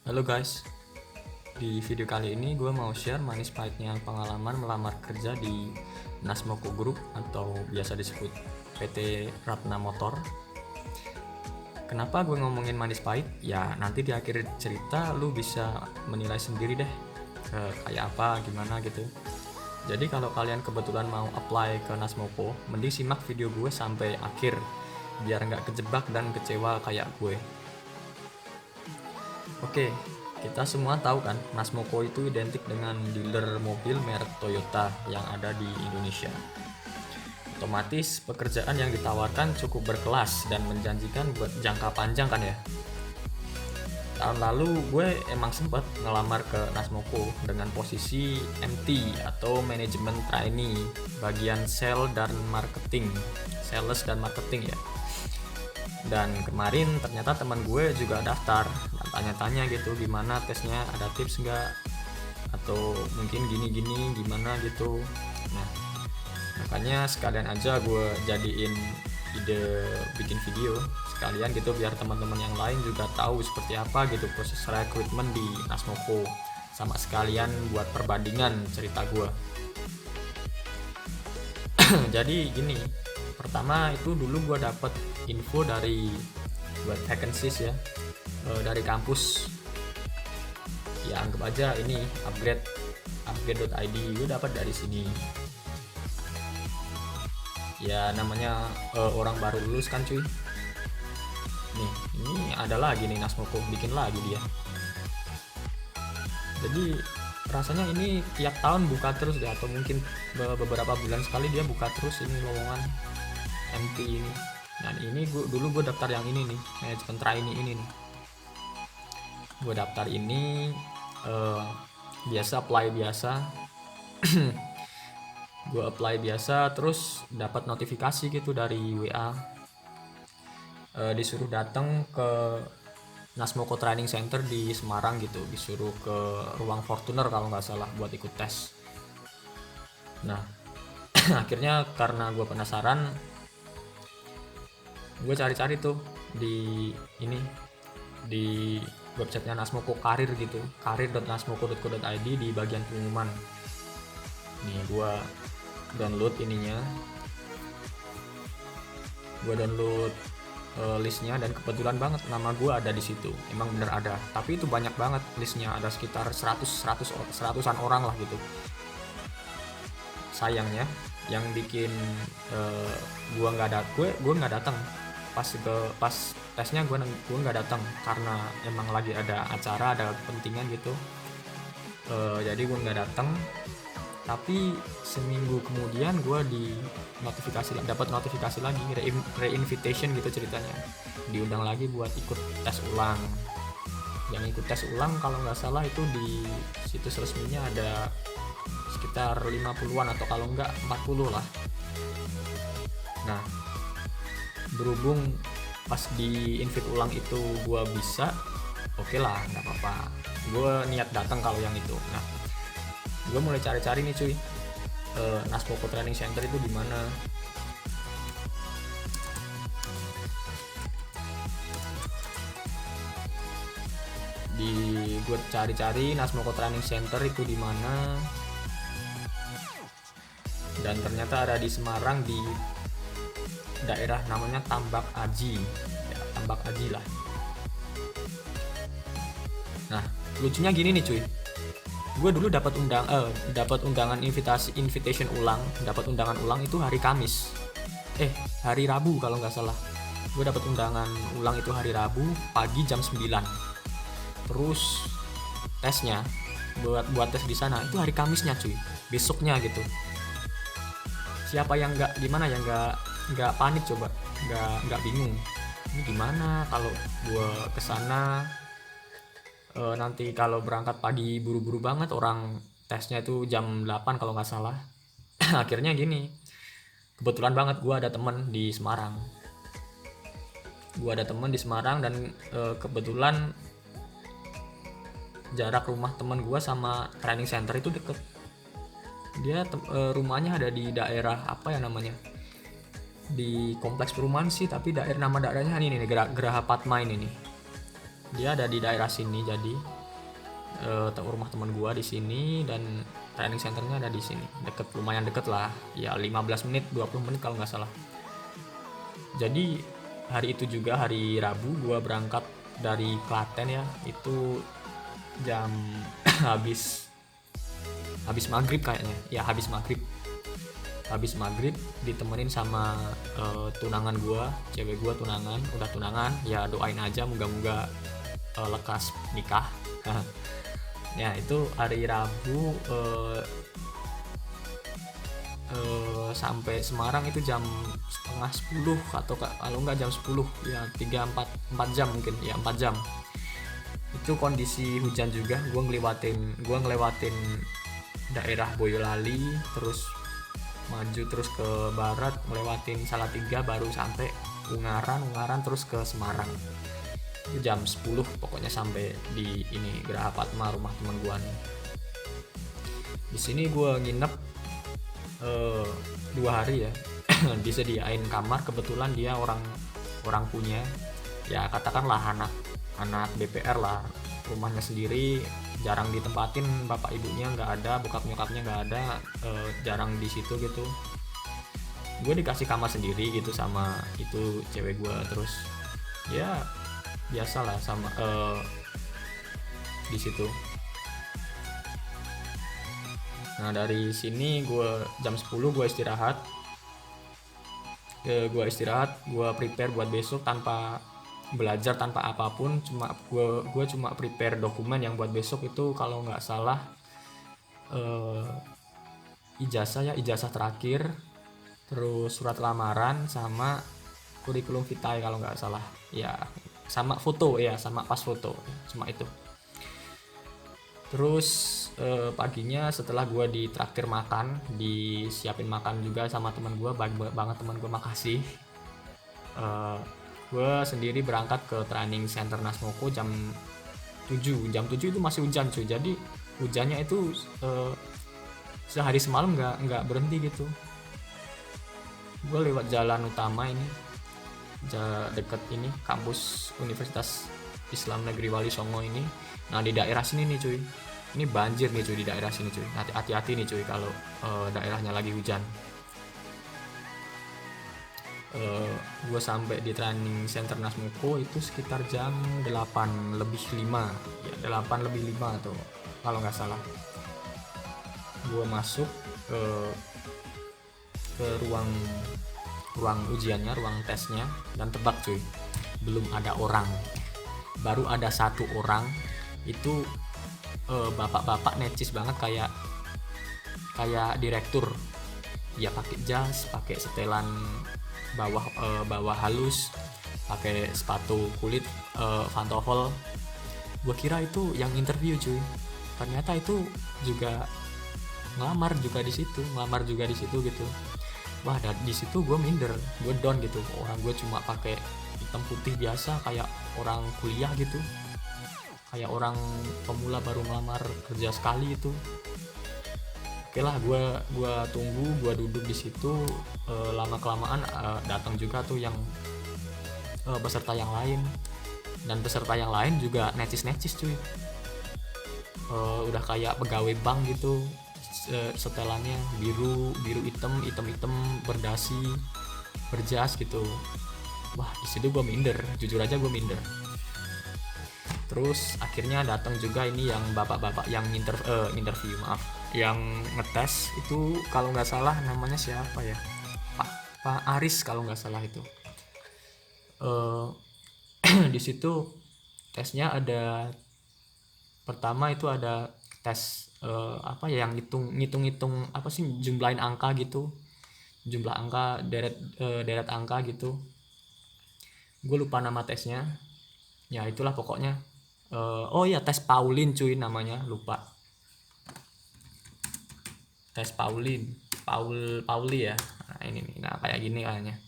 Halo guys, di video kali ini gue mau share manis pahitnya pengalaman melamar kerja di Nasmoko Group atau biasa disebut PT Ratna Motor. Kenapa gue ngomongin manis pahit? Ya nanti di akhir cerita lu bisa menilai sendiri deh kayak apa, gimana gitu. Jadi kalau kalian kebetulan mau apply ke Nasmoko, mending simak video gue sampai akhir biar nggak kejebak dan kecewa kayak gue. Oke, kita semua tahu kan, Nasmoko itu identik dengan dealer mobil merek Toyota yang ada di Indonesia. Otomatis pekerjaan yang ditawarkan cukup berkelas dan menjanjikan buat jangka panjang kan ya. Tahun lalu gue emang sempat ngelamar ke Nasmoko dengan posisi MT atau manajemen trainee, bagian sales dan marketing ya. Dan kemarin ternyata teman gue juga daftar dan tanya-tanya gitu gimana tesnya, ada tips nggak atau mungkin gini-gini gimana gitu. Nah makanya sekalian aja gue jadiin ide bikin video sekalian gitu biar teman-teman yang lain juga tahu seperti apa gitu proses rekrutmen di Nasmoko, sama sekalian buat perbandingan cerita gue. Jadi gini, pertama itu dulu gue dapet info dari buat vacancies ya, dari kampus ya, anggap aja ini upgrade.id, gue dapat dari sini ya, namanya orang baru lulus kan cuy. Nih ini ada lagi nih Nasmoko bikin lagi dia, jadi rasanya ini tiap tahun buka terus deh, atau mungkin beberapa bulan sekali dia buka terus ini lowongan MT ini. Dan ini dulu gue daftar yang ini nih, manajemen trainee ini nih. Gue daftar ini biasa apply biasa. Gue apply biasa terus dapat notifikasi gitu dari WA, disuruh datang ke Nasmoko Training Center di Semarang gitu, disuruh ke ruang Fortuner kalau nggak salah buat ikut tes. Nah akhirnya karena gue penasaran, gue cari-cari tuh di ini, di websitenya Nasmoko Karir gitu, karir.nasmoko.co.id, di bagian pengumuman. Nih gue download ininya, gue download listnya, dan kebetulan banget nama gue ada di situ, emang bener ada, tapi itu banyak banget listnya, ada sekitar 100-an orang lah gitu. Sayangnya yang bikin gue nggak datang pas tesnya, gue nggak datang karena emang lagi ada acara, ada kepentingan gitu. Jadi gue nggak datang, tapi seminggu kemudian gue dapat notifikasi lagi, re-invitation gitu ceritanya, diundang lagi buat ikut tes ulang. Yang ikut tes ulang kalau nggak salah itu di situs resminya ada sekitar 50-an atau kalau nggak 40 lah. Nah berhubung pas di invite ulang itu gue bisa, oke lah, nggak apa-apa, gue niat datang kalau yang itu. Nah gue mulai cari-cari nih cuy, Nasmoko Training Center itu di mana. Gue cari-cari Nasmoko Training Center itu di mana, dan ternyata ada di Semarang di daerah namanya Tambak Aji ya, Tambak Aji lah. Nah lucunya gini nih cuy, gue dulu dapat undangan invitation ulang, dapat undangan ulang itu hari Kamis, hari Rabu kalau nggak salah. Gue dapat undangan ulang itu hari Rabu pagi jam 9. Terus tesnya buat tes di sana itu hari Kamisnya cuy, besoknya gitu. Siapa yang nggak panik coba, nggak bingung ini gimana kalau gue kesana, nanti kalau berangkat pagi buru-buru banget, orang tesnya itu jam 8 kalau nggak salah. Akhirnya gini, kebetulan banget gue ada temen di Semarang, dan kebetulan jarak rumah temen gue sama training center itu deket. Dia rumahnya ada di daerah apa ya namanya, di kompleks perumahan sih, tapi nama daerahnya ini nih, Geraha Patma ini nih. Dia ada di daerah sini, jadi rumah teman gua di sini dan training centernya ada di sini, deket, lumayan deket lah ya, 15 menit 20 menit kalau nggak salah. Jadi hari itu juga, hari Rabu, gua berangkat dari Klaten ya, itu jam habis habis maghrib kayaknya ya, habis maghrib ditemenin sama tunangan gua, cewek gua tunangan, udah tunangan ya, doain aja moga-moga lekas nikah. Ya itu hari Rabu, sampai Semarang itu jam setengah 10, atau kalau nggak jam 10 ya, 3-4 jam mungkin ya, 4 jam. Itu kondisi hujan juga, gua ngelewatin daerah Boyolali, terus maju terus ke barat, ngelewatin Salatiga, baru sampai Ungaran terus ke Semarang. Itu jam 10 pokoknya sampai di ini Geraha Padma, rumah teman gua nih. Di sini gua nginep 2 hari ya. Disediain kamar, kebetulan dia orang punya ya, katakanlah anak BPR lah, rumahnya sendiri, jarang ditempatin, bapak ibunya nggak ada, bokap nyokapnya nggak ada, jarang di situ gitu. Gue dikasih kamar sendiri gitu sama itu cewek gue, terus ya biasalah sama di situ. Nah dari sini gue jam 10 gue istirahat, gue prepare buat besok, tanpa belajar, tanpa apapun, gue cuma prepare dokumen yang buat besok itu, kalau nggak salah ijazah terakhir, terus surat lamaran, sama kurikulum vitae kalau nggak salah ya, sama foto ya, sama pas foto, cuma itu. Terus paginya setelah gue ditraktir makan, disiapin makan juga sama teman gue, baik banget teman gue, makasih. Gue sendiri berangkat ke training center Nasmoko jam 7. Jam 7 itu masih hujan cuy, jadi hujannya itu sehari semalam nggak berhenti gitu. Gue lewat jalan utama ini, deket ini kampus Universitas Islam Negeri Wali Songo ini. Nah di daerah sini nih cuy, ini banjir nih cuy di daerah sini cuy, hati-hati nih cuy kalau daerahnya lagi hujan. Gue sampai di training center Nasmoko itu sekitar jam 8:05 ya, 8:05 tuh kalau nggak salah. Gue masuk ke ruang ujiannya, ruang tesnya, dan tebak cuy, belum ada orang, baru ada satu orang. Itu bapak-bapak necis banget, kayak direktur ya, pakai jas, pakai setelan bawah halus, pakai sepatu kulit pantofel. Gue kira itu yang interview cuy, ternyata itu juga ngelamar juga di situ gitu. Wah, di situ gue minder, gue down gitu. Orang gue cuma pakai hitam putih biasa, kayak orang kuliah gitu, kayak orang pemula baru melamar kerja sekali itu. Oke lah, gue tunggu, gue duduk di situ. Lama kelamaan datang juga tuh yang peserta yang lain, dan peserta yang lain juga necis cuy. Udah kayak pegawai bank gitu, setelannya biru hitam berdasi, berjas gitu. Wah di situ gue minder, jujur aja gue minder. Terus akhirnya datang juga ini yang bapak-bapak yang interview, yang ngetes itu, kalau nggak salah namanya siapa ya, Pak Aris kalau nggak salah itu. Di situ tesnya ada, pertama itu ada tes apa ya, yang ngitung apa sih, jumlahin angka gitu, jumlah angka, deret angka gitu. Gue lupa nama tesnya ya, itulah pokoknya. Oh ya, tes Paulin cuy namanya, lupa. Tes Pauli ya. Nah ini nih, nah kayak gini kayaknya.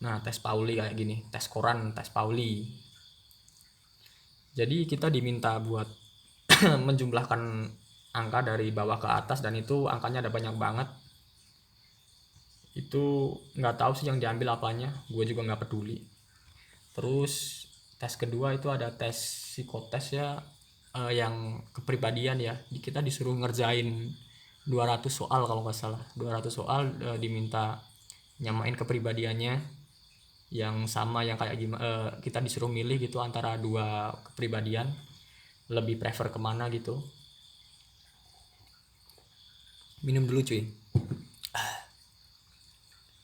Nah tes Pauli kayak gini, tes koran, tes Pauli. Jadi kita diminta buat menjumlahkan angka dari bawah ke atas, dan itu angkanya ada banyak banget. Itu nggak tahu sih yang diambil apanya, gue juga nggak peduli. Terus tes kedua itu ada tes psikotes ya, yang kepribadian ya. Kita disuruh ngerjain 200 soal kalau nggak salah, 200 soal, diminta nyamain kepribadiannya yang sama, yang kayak gimana, kita disuruh milih gitu antara dua kepribadian, lebih prefer kemana gitu. Minum dulu cuy.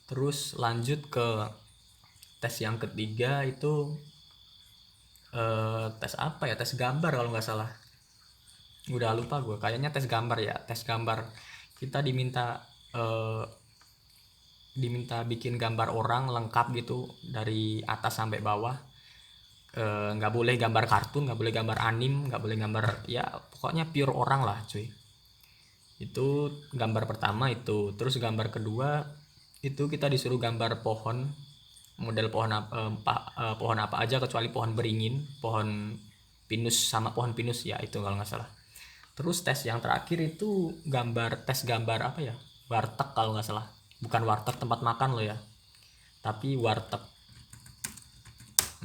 Terus lanjut ke tes yang ketiga itu, tes apa ya, tes gambar kalau nggak salah, udah lupa gue, kayaknya tes gambar ya, tes gambar. Kita diminta bikin gambar orang lengkap gitu dari atas sampai bawah. Nggak boleh gambar kartun, nggak boleh gambar anim, nggak boleh gambar, ya pokoknya pure orang lah cuy. Itu gambar pertama itu. Terus gambar kedua itu kita disuruh gambar pohon, model pohon apa aja kecuali pohon beringin, pohon pinus sama pohon pinus ya, itu kalau nggak salah. Terus tes yang terakhir itu tes gambar apa ya, warteg kalau nggak salah, bukan warteg tempat makan lo ya, tapi warteg.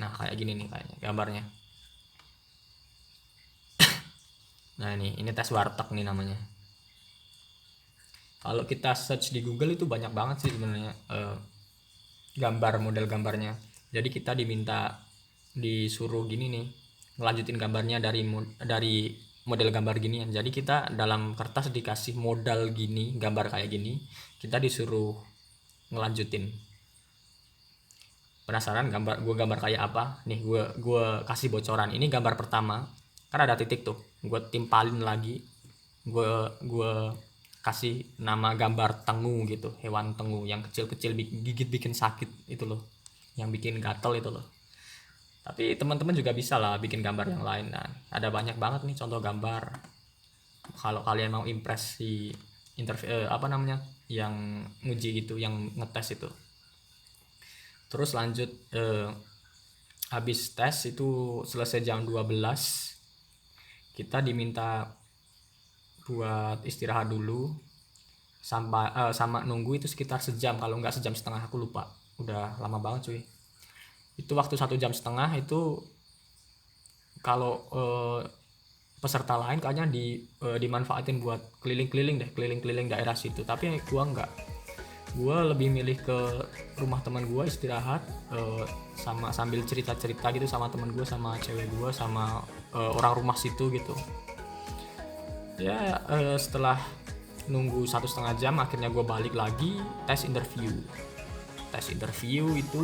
Nah kayak gini nih kayaknya gambarnya. Nah ini tes warteg nih namanya. Kalau kita search di Google itu banyak banget sih sebenarnya, model gambarnya. Jadi kita disuruh gini nih, ngelanjutin gambarnya dari model gambar gini. Jadi kita dalam kertas dikasih modal gini, gambar kayak gini, kita disuruh ngelanjutin. Penasaran gambar kayak apa nih? Gue kasih bocoran. Ini gambar pertama, kan ada titik tuh, gue timpalin lagi, gue kasih nama gambar tengu gitu, hewan tengu yang kecil-kecil gigit bikin sakit itu loh, yang bikin gatel itu loh. Tapi teman-teman juga bisa lah bikin gambar yang lain. Nah, ada banyak banget nih contoh gambar. Kalau kalian mau impress si interview, apa namanya, yang nguji gitu, yang ngetes itu. Terus lanjut, habis tes itu selesai jam 12, kita diminta buat istirahat dulu sama nunggu itu sekitar sejam, kalau nggak sejam setengah, aku lupa, udah lama banget cuy. Itu waktu 1 jam setengah itu kalau peserta lain kayaknya dimanfaatin buat keliling-keliling daerah situ, tapi gua nggak. Gua lebih milih ke rumah teman gua istirahat, sama sambil cerita-cerita gitu sama teman gua, sama cewek gua, sama orang rumah situ gitu ya. Setelah nunggu 1,5 jam akhirnya gue balik lagi tes interview. Itu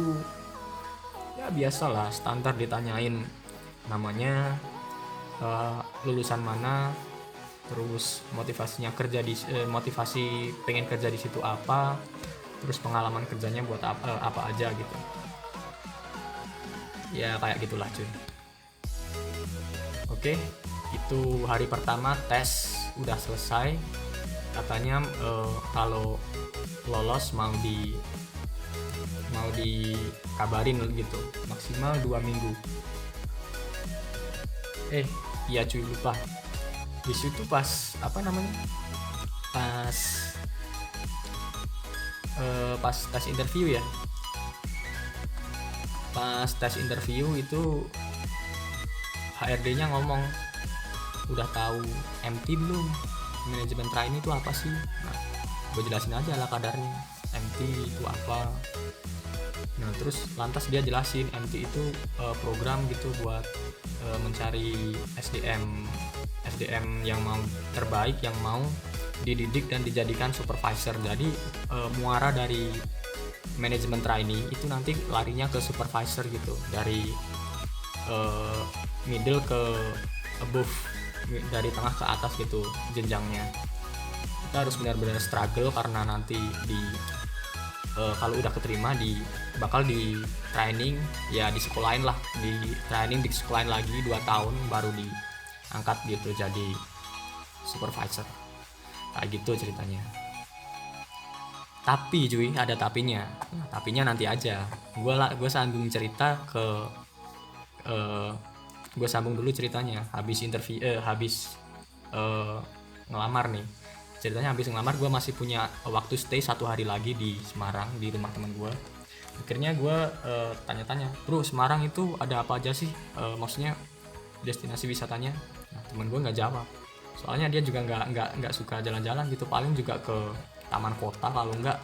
ya biasalah, standar, ditanyain namanya, lulusan mana, terus motivasi pengen kerja di situ apa, terus pengalaman kerjanya buat apa aja gitu ya, kayak gitulah cuy. Oke, itu hari pertama tes udah selesai. Katanya kalau lolos mau dikabarin gitu, maksimal 2 minggu. Iya cuy, lupa. Di situ pas apa namanya, pas tes interview ya, pas tes interview itu HRD-nya ngomong, udah tahu MT belum, manajemen trainee itu apa sih? Nah, gue jelasin aja lah kadarnya, MT itu apa. Nah terus lantas dia jelasin MT itu program gitu buat mencari SDM yang mau terbaik, yang mau dididik dan dijadikan supervisor. Jadi muara dari manajemen trainee itu nanti larinya ke supervisor gitu, dari middle ke above, dari tengah ke atas gitu jenjangnya. Kita harus benar-benar struggle karena nanti kalau udah keterima bakal di training ya, di sekolahin lah, di training di sekolahin lagi 2 tahun baru diangkat gitu jadi supervisor, kayak gitu ceritanya. Tapi cuy, ada tapinya. Nah, tapinya nanti aja. Gue sambung cerita ke gue sambung dulu ceritanya habis interview, habis ngelamar nih. ceritanya habis ngelamar gue masih punya waktu stay 1 hari lagi di Semarang di rumah teman gue. Akhirnya gue tanya-tanya, bro, Semarang itu ada apa aja sih, maksudnya destinasi wisatanya. Nah, teman gue nggak jawab, soalnya dia juga nggak suka jalan-jalan gitu, paling juga ke taman kota, kalau nggak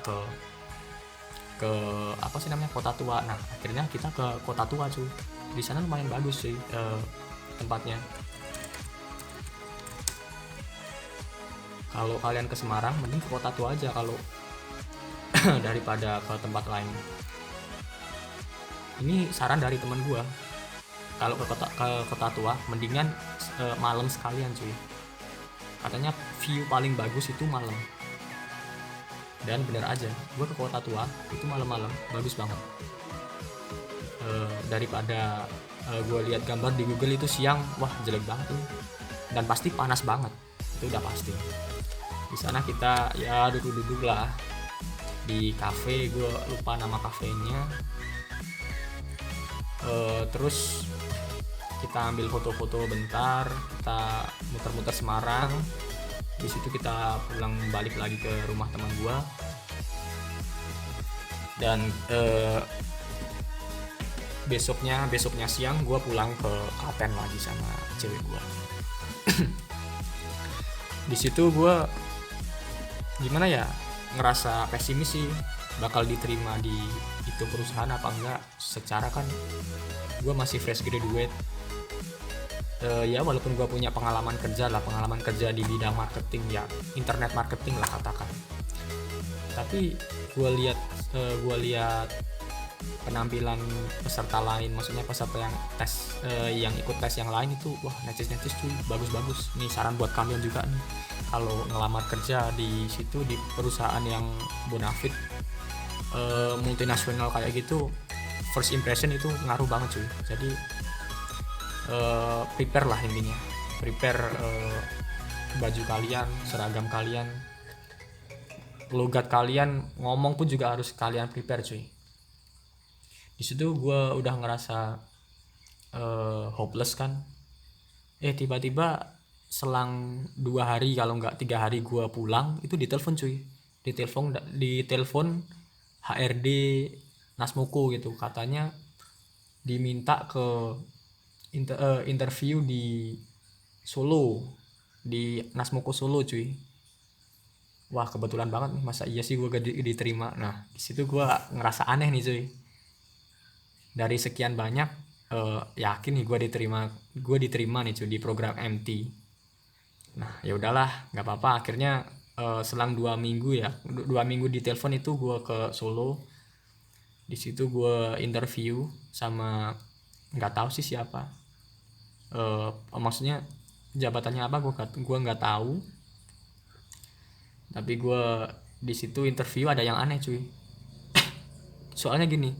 ke apa sih namanya, kota tua. Nah, akhirnya kita ke kota tua cuy. Di sana lumayan bagus sih tempatnya. Kalau kalian ke Semarang mending ke kota tua aja kalau daripada ke tempat lain. Ini saran dari teman gua, kalau ke kota tua mendingan malam sekalian cuy. Katanya view paling bagus itu malam. Dan bener aja, gua ke kota tua itu malam-malam bagus banget. Daripada gua lihat gambar di Google itu siang, wah jelek banget tuh. Dan pasti panas banget, itu udah pasti. Di sana kita ya duduk-duduk lah di kafe, gue lupa nama kafenya. Terus kita ambil foto-foto bentar, kita muter-muter Semarang. Di situ kita pulang balik lagi ke rumah teman gue. Dan besoknya siang gue pulang ke Klaten lagi sama cewek gue. Di situ gue gimana ya, ngerasa pesimis sih bakal diterima di itu perusahaan apa enggak. Secara kan gue masih fresh graduate, ya walaupun gue punya pengalaman kerja di bidang marketing, ya internet marketing lah katakan. Tapi gue lihat penampilan peserta lain, maksudnya peserta yang tes yang ikut tes yang lain itu, wah necis cuy, bagus. Nih saran buat kalian juga nih, kalau ngelamar kerja di situ di perusahaan yang bonafit multinasional kayak gitu, first impression itu ngaruh banget cuy. Jadi prepare lah intinya, baju kalian, seragam kalian, logat kalian, ngomong pun juga harus kalian prepare cuy. Di situ gue udah ngerasa hopeless kan. Tiba-tiba selang 2 hari kalau nggak 3 hari gue pulang, itu ditelepon cuy, ditelepon HRD Nasmoko gitu, katanya diminta ke interview di Solo, di Nasmoko Solo cuy. Wah kebetulan banget nih, masa iya sih gue gak diterima. Nah di situ gue ngerasa aneh nih cuy. Dari sekian banyak yakin nih gue diterima nih cuy di program MT. Nah ya udahlah, nggak apa-apa. Akhirnya selang 2 minggu ditelepon itu gue ke Solo. Di situ gue interview sama nggak tahu sih siapa, maksudnya jabatannya apa gue nggak tahu. Tapi gue di situ interview ada yang aneh cuy. Soalnya gini,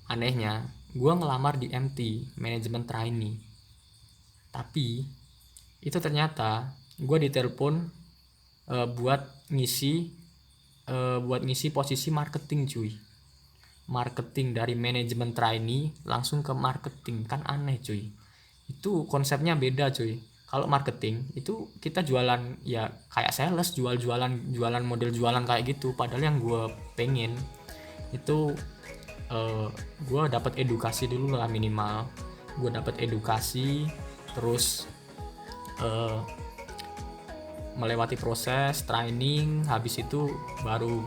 anehnya gue ngelamar di MT manajemen trainee, tapi itu ternyata gue ditelepon buat ngisi posisi marketing cuy. Marketing dari manajemen trainee langsung ke marketing, kan aneh cuy. Itu konsepnya beda cuy. Kalau marketing itu kita jualan ya kayak sales, jualan model jualan kayak gitu. Padahal yang gue pengen itu gue dapat edukasi dulu lah minimal. Gue dapat edukasi, terus melewati proses training, habis itu baru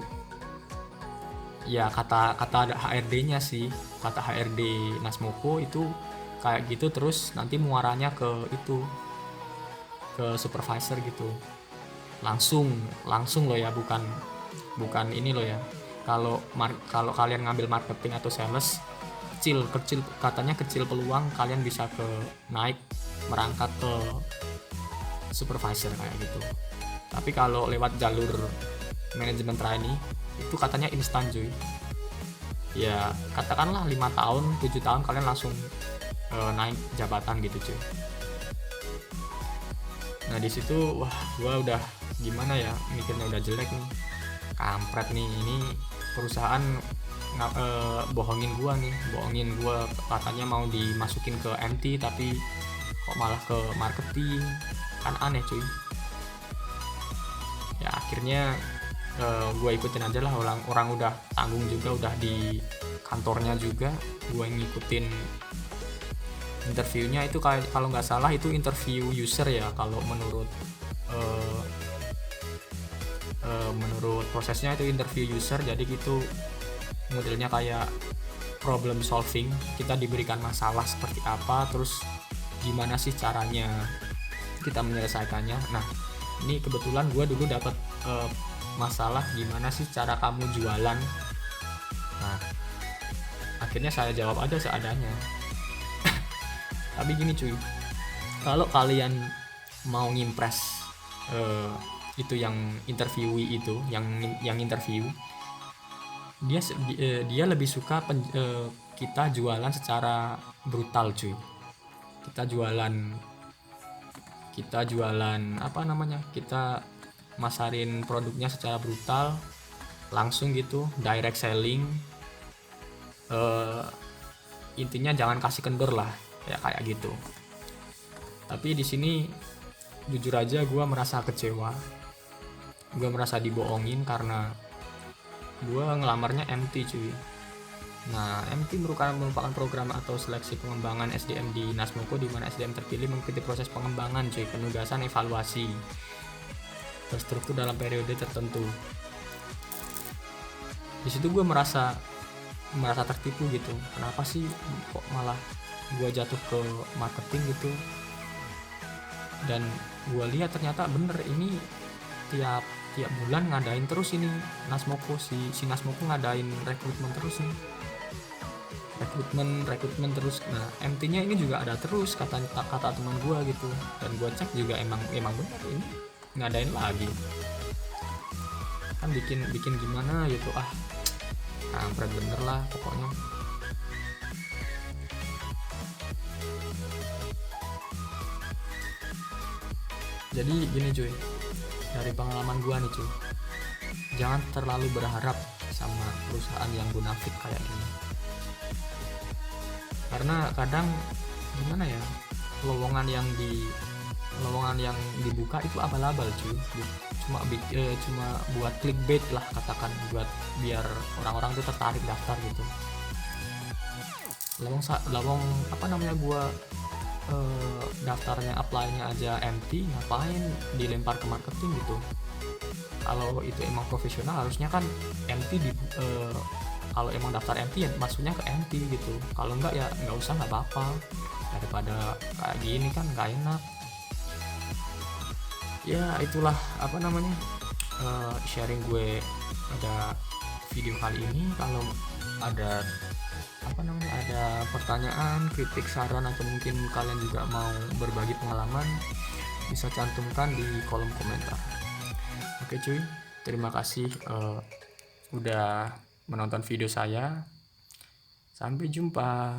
ya kata HRD-nya sih, kata HRD Nasmoko itu kayak gitu, terus nanti muaranya ke supervisor gitu. Langsung loh ya, bukan ini loh ya. Kalau kalian ngambil marketing atau sales, kecil katanya, kecil peluang kalian bisa naik merangkak ke supervisor kayak gitu. Tapi kalau lewat jalur manajemen trainee itu katanya instan cuy. Ya katakanlah 5 tahun 7 tahun kalian langsung naik jabatan gitu cuy. Nah di situ wah gue udah gimana ya, mikirnya udah jelek nih, kampret nih, ini perusahaan bohongin gue katanya mau dimasukin ke MT tapi kok malah ke marketing, kan aneh cuy. Ya akhirnya gue ikutin aja lah, orang udah tanggung juga, udah di kantornya juga, gue ngikutin interviewnya. Itu kayak kalau nggak salah itu interview user ya, kalau menurut menurut prosesnya itu interview user. Jadi gitu modelnya kayak problem solving, kita diberikan masalah seperti apa, terus gimana sih caranya kita menyelesaikannya. Nah ini kebetulan gue dulu dapat masalah gimana sih cara kamu jualan. Nah akhirnya saya jawab aja seadanya. Tapi gini cuy, kalau kalian mau ngimpress itu yang interviewee, itu yang interview, dia lebih suka kita jualan secara brutal cuy. Kita jualan apa namanya, kita masarin produknya secara brutal, langsung gitu, direct selling. Intinya jangan kasih kendor lah ya, kayak gitu. Tapi di sini jujur aja gue merasa kecewa, gue merasa dibohongin karena gue ngelamarnya MT cuy. Nah MT merupakan program atau seleksi pengembangan SDM di Nasmoko, di mana SDM terpilih mengikuti proses pengembangan cuy, penugasan, evaluasi terstruktur dalam periode tertentu. Di situ gue merasa tertipu gitu, kenapa sih kok malah gue jatuh ke marketing gitu. Dan gue lihat ternyata bener, ini tiap bulan ngadain terus ini Nasmoko, si Nasmoko ngadain rekrutmen terus nih, rekrutmen terus. Nah MT-nya ini juga ada terus, kata teman gue gitu, dan gue cek juga emang benar ini ngadain lagi. Kan bikin gimana gitu, kampret bener lah pokoknya. Jadi gini cuy, dari pengalaman gua nih cuy, jangan terlalu berharap sama perusahaan yang munafik kayak gini. Karena kadang gimana ya, lowongan yang dibuka itu abal-abal cuy, cuma buat clickbait lah, katakan, buat biar orang-orang tuh tertarik daftar gitu. Lowong apa namanya, gua daftarnya, apply-nya aja empty, ngapain dilempar ke marketing gitu. Kalau itu emang profesional harusnya kan empty kalau emang daftar empty ya maksudnya ke empty gitu. Kalau enggak ya nggak usah, nggak apa-apa, daripada kayak gini kan nggak enak. Ya itulah apa namanya, sharing gue pada video kali ini. Kalau ada ada pertanyaan, kritik, saran, atau mungkin kalian juga mau berbagi pengalaman, bisa cantumkan di kolom komentar. Oke cuy, terima kasih udah menonton video saya. Sampai jumpa.